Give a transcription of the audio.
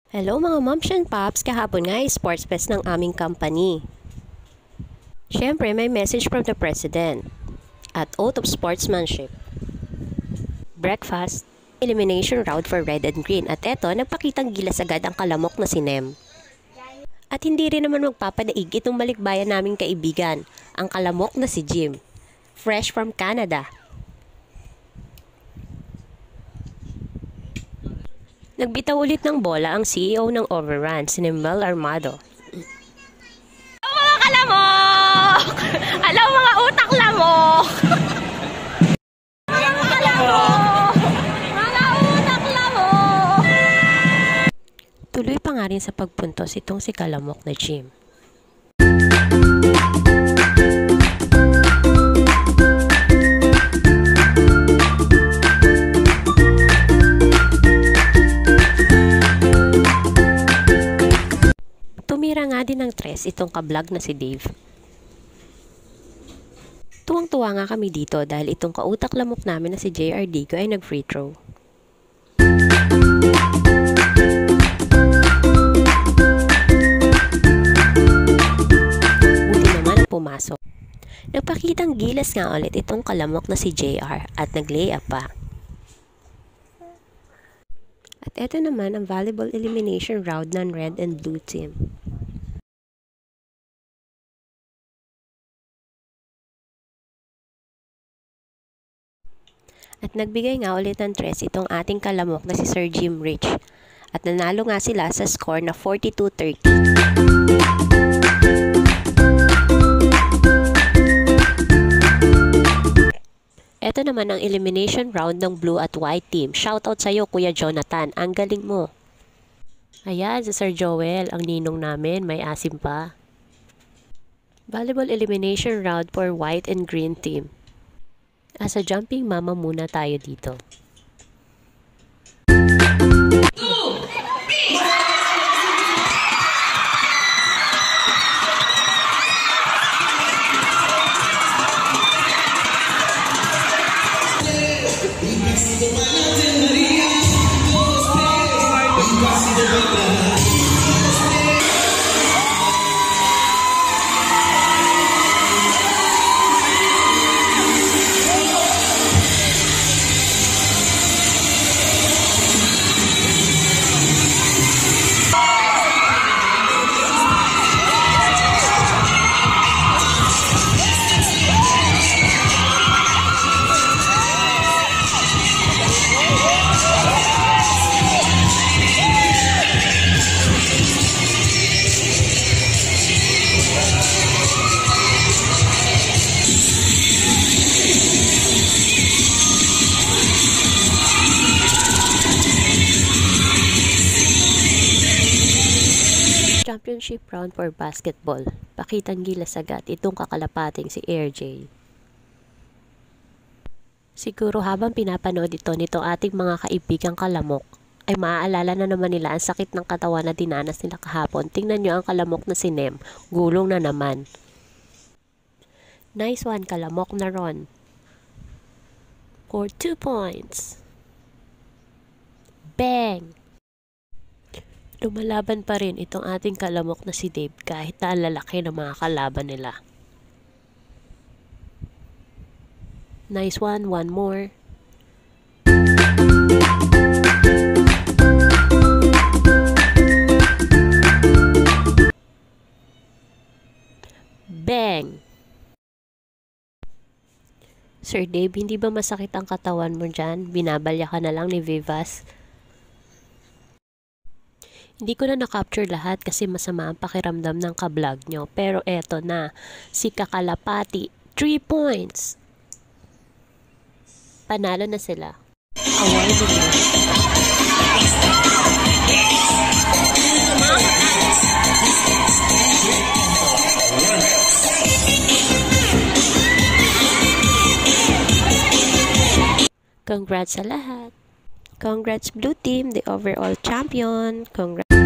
Hello mga moms and pops, kahapon nga ay sports fest ng aming company. Siyempre may message from the president at oath of sportsmanship. Breakfast, elimination round for red and green at eto nagpakitang gilas agad ang kalamok na si Nem. At hindi rin naman magpapadaig itong malikbayan naming kaibigan, ang kalamok na si Jim, fresh from Canada. Nagbitaw ulit ng bola ang CEO ng Overrun, si Mel Armado. Mga kalamok! Alam mga utak lamok! Mga kalamok! Mga utak lamok! Tuloy pa nga rin sa pagpuntos itong si kalamok na Jim. Tumira nga din ng tres itong kablog na si Dave. Tuwang-tuwa nga kami dito dahil itong kautak lamok namin na si JR Digo ay nag-free throw. Buti naman ang pumasok. Nagpakitang gilas nga ulit itong kalamok na si JR at nag-layup pa. At eto naman ang volleyball elimination round ng red and blue team. At nagbigay nga ulit ng tres itong ating kalamok na si Sir Jim Rich. At nanalo nga sila sa score na 42-30. Ito naman ang elimination round ng blue at white team. Shoutout sa'yo Kuya Jonathan, ang galing mo. Ayan, si Sir Joel, ang ninong namin, may asim pa. Volleyball elimination round for white and green team. As a jumping mama muna tayo dito. Championship round for basketball. Pakitang gilas agad itong kakalapating si RJ. Siguro habang pinapanood ito nitong ating mga kaibigang kalamok, ay maaalala na naman nila ang sakit ng katawan na dinanas nila kahapon. Tingnan nyo ang kalamok na si Nem. Gulong na naman. Nice one, kalamok na Ron. For 2 points. Bang! Lumalaban pa rin itong ating kalamok na si Dave kahit na ang lalaki ng mga kalaban nila. Nice one more. Bang! Sir Dave, hindi ba masakit ang katawan mo dyan? Binabalya ka na lang ni Vivas. Hindi ko na na-capture lahat kasi masama ang pakiramdam ng kablog nyo. Pero eto na, si Kakalapati, 3 points. Panalo na sila. Award nila. Congrats sa lahat. Congrats Blue Team, the overall champion. Congrats.